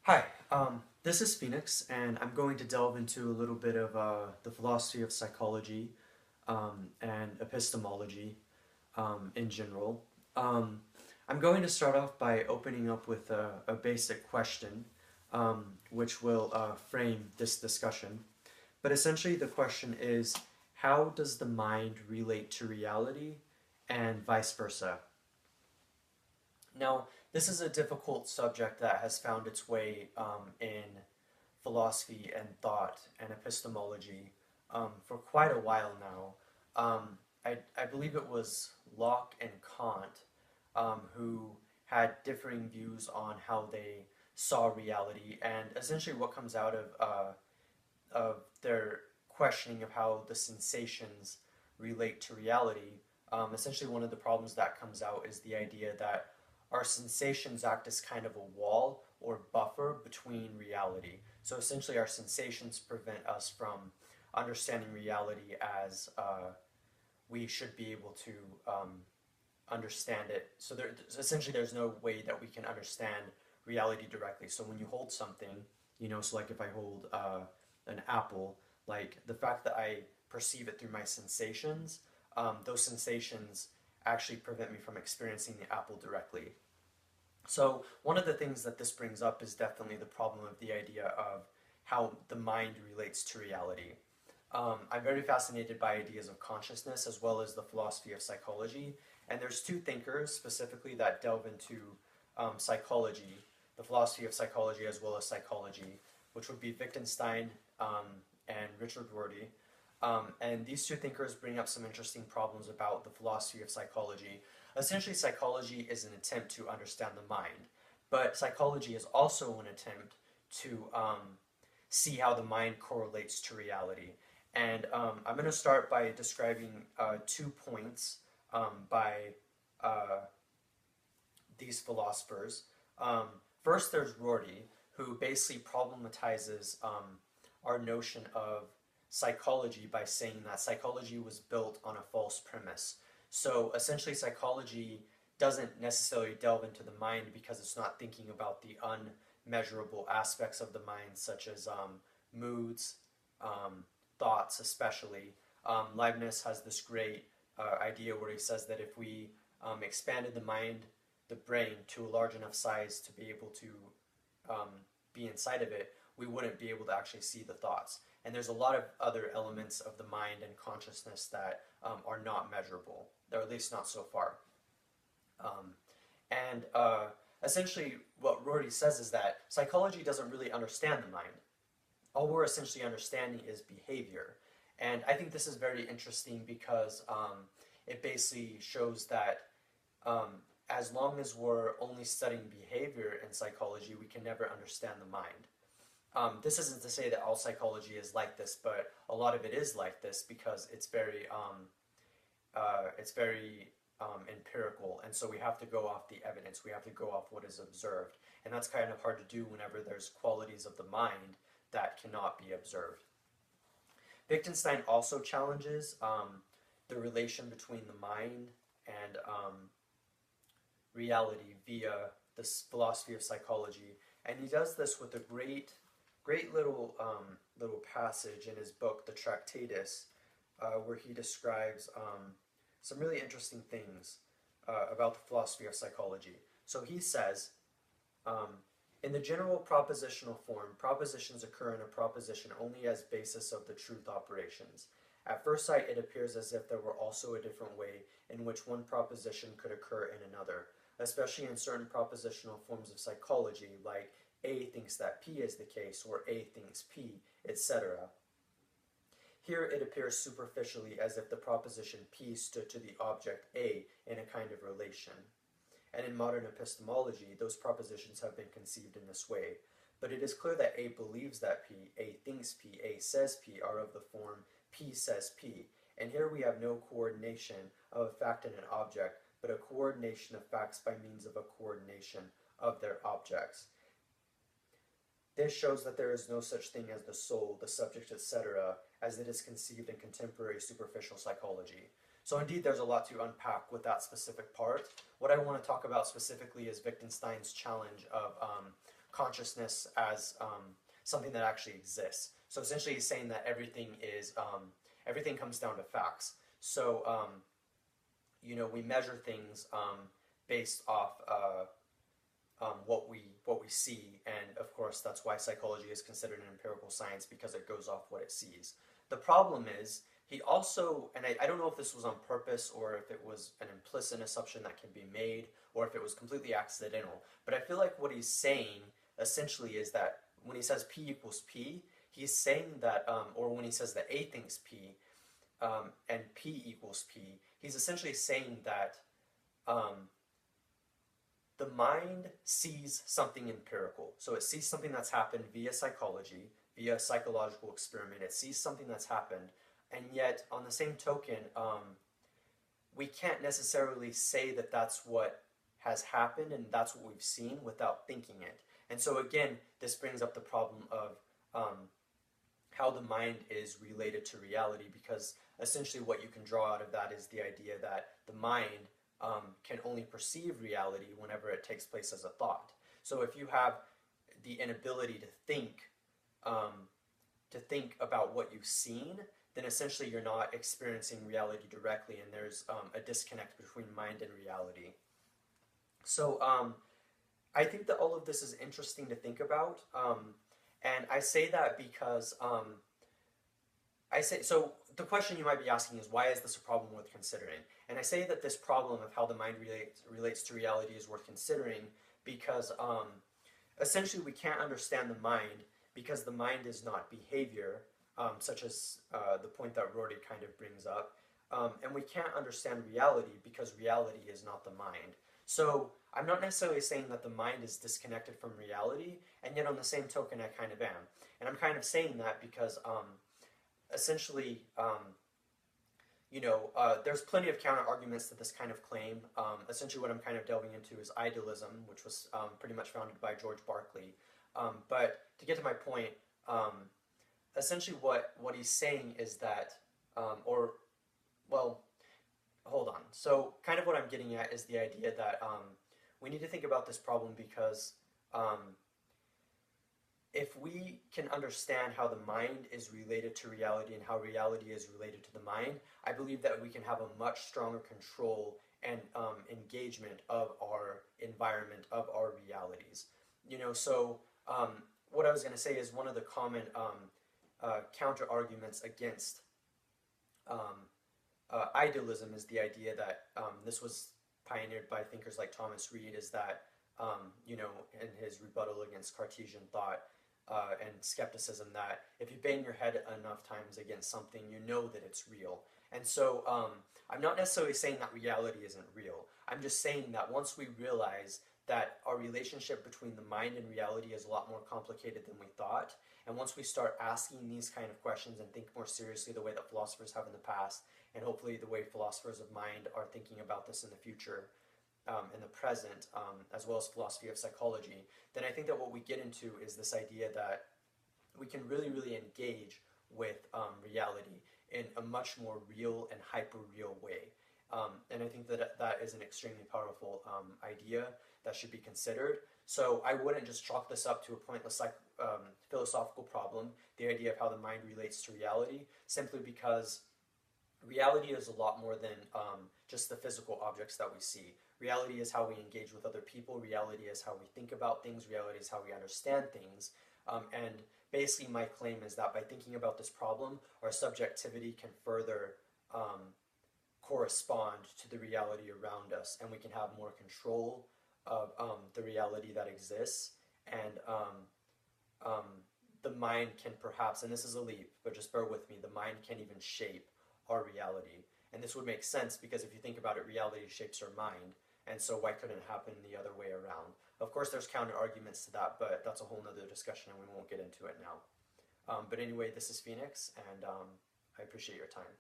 Hi, this is Phoenix, and I'm going to delve into a little bit of the philosophy of psychology and epistemology in general. Um, I'm going to start off by opening up with a basic question, which will frame this discussion. But essentially, the question is, how does the mind relate to reality, and vice versa? Now, this is a difficult subject that has found its way in philosophy and thought and epistemology for quite a while now. I believe it was Locke and Kant who had differing views on how they saw reality, and essentially what comes out of their questioning of how the sensations relate to reality. Essentially, one of the problems that comes out is the idea that our sensations act as kind of a wall or buffer between reality. So essentially, our sensations prevent us from understanding reality as we should be able to understand it. So essentially, there's no way that we can understand reality directly. So when you hold something, so like if I hold an apple, like the fact that I perceive it through my sensations, those sensations actually prevent me from experiencing the apple directly. So one of the things that this brings up is definitely the problem of the idea of how the mind relates to reality. I'm very fascinated by ideas of consciousness as well as the philosophy of psychology. And there's two thinkers specifically that delve into psychology, the philosophy of psychology as well as psychology, which would be Wittgenstein and Richard Rorty. And these two thinkers bring up some interesting problems about the philosophy of psychology. Essentially, psychology is an attempt to understand the mind, but psychology is also an attempt to see how the mind correlates to reality. And I'm going to start by describing 2 points by uh, these philosophers. Um, First, there's Rorty, who basically problematizes our notion of psychology by saying that psychology was built on a false premise. So essentially, psychology doesn't necessarily delve into the mind because it's not thinking about the unmeasurable aspects of the mind, such as moods, um, thoughts, especially. Leibniz has this great idea where he says that if we expanded the mind, the brain, to a large enough size to be able to um, be inside of it, we wouldn't be able to actually see the thoughts. And there's a lot of other elements of the mind and consciousness that are not measurable, or at least not so far. Um, and essentially, what Rorty says is that psychology doesn't really understand the mind. All we're essentially understanding is behavior. And I think this is very interesting because it basically shows that um, as long as we're only studying behavior in psychology, we can never understand the mind. This isn't to say that all psychology is like this, but a lot of it is like this because it's very empirical, and so we have to go off the evidence. We have to go off what is observed, and that's kind of hard to do whenever there's qualities of the mind that cannot be observed. Wittgenstein also challenges the relation between the mind and reality via this philosophy of psychology, and he does this with a great little passage in his book, The Tractatus, where he describes some really interesting things about the philosophy of psychology. So he says, um, in the general propositional form, propositions occur in a proposition only as basis of the truth operations. At first sight, it appears as if there were also a different way in which one proposition could occur in another, especially in certain propositional forms of psychology, like A thinks that P is the case, or A thinks P, etc. Here it appears superficially as if the proposition P stood to the object A in a kind of relation. And in modern epistemology, those propositions have been conceived in this way. But it is clear that A believes that P, A thinks P, A says P are of the form P says P. And here we have no coordination of a fact and an object, but a coordination of facts by means of a coordination of their objects. This shows that there is no such thing as the soul, the subject, etc., as it is conceived in contemporary superficial psychology. So indeed, there's a lot to unpack with that specific part. What I want to talk about specifically is Wittgenstein's challenge of consciousness as something that actually exists. So essentially, he's saying that everything comes down to facts. So we measure things based off what we see, and of course that's why psychology is considered an empirical science, because it goes off what it sees. The problem is he also, and I don't know if this was on purpose or if it was an implicit assumption that can be made or if it was completely accidental, but I feel like what he's saying essentially is that when he says P equals P, he's saying that, or when he says that A thinks P, and P equals P, he's essentially saying that the mind sees something empirical. So it sees something that's happened via psychology, via a psychological experiment. It sees something that's happened, and yet on the same token, we can't necessarily say that that's what has happened and that's what we've seen without thinking it. And so again, this brings up the problem of how the mind is related to reality, because essentially what you can draw out of that is the idea that the mind can only perceive reality whenever it takes place as a thought. So if you have the inability to think about what you've seen, then essentially you're not experiencing reality directly, and there's a disconnect between mind and reality. So I think that all of this is interesting to think about, and I say that because so the question you might be asking is, why is this a problem worth considering? And I say that this problem of how the mind relates to reality is worth considering because essentially we can't understand the mind because the mind is not behavior, such as the point that Rory kind of brings up, and we can't understand reality because reality is not the mind. So I'm not necessarily saying that the mind is disconnected from reality, and yet on the same token I kind of am. And I'm kind of saying that because essentially, there's plenty of counter arguments to this kind of claim. Essentially what I'm kind of delving into is idealism, which was pretty much founded by George Berkeley. But to get to my point, essentially what he's saying is that, hold on. So kind of what I'm getting at is the idea that we need to think about this problem because if we can understand how the mind is related to reality and how reality is related to the mind, I believe that we can have a much stronger control and engagement of our environment, of our realities. So what I was going to say is one of the common counter arguments against idealism is the idea that this was pioneered by thinkers like Thomas Reid, is that, in his rebuttal against Cartesian thought, and skepticism, that if you bang your head enough times against something, you know that it's real. And so I'm not necessarily saying that reality isn't real. I'm just saying that once we realize that our relationship between the mind and reality is a lot more complicated than we thought, and once we start asking these kind of questions and think more seriously the way that philosophers have in the past, and hopefully the way philosophers of mind are thinking about this in the future, in the present, as well as philosophy of psychology, then I think that what we get into is this idea that we can really, really engage with reality in a much more real and hyper-real way. And I think that that is an extremely powerful idea that should be considered. So I wouldn't just chalk this up to a pointless philosophical problem, the idea of how the mind relates to reality, simply because reality is a lot more than just the physical objects that we see. Reality is how we engage with other people. Reality is how we think about things. Reality is how we understand things. And basically my claim is that by thinking about this problem, our subjectivity can further correspond to the reality around us, and we can have more control of the reality that exists. And the mind can perhaps, and this is a leap, but just bear with me, the mind can even shape our reality. And this would make sense because if you think about it, reality shapes our mind. And so why couldn't it happen the other way around? Of course, there's counter arguments to that, but that's a whole nother discussion and we won't get into it now. But anyway, this is Phoenix, and I appreciate your time.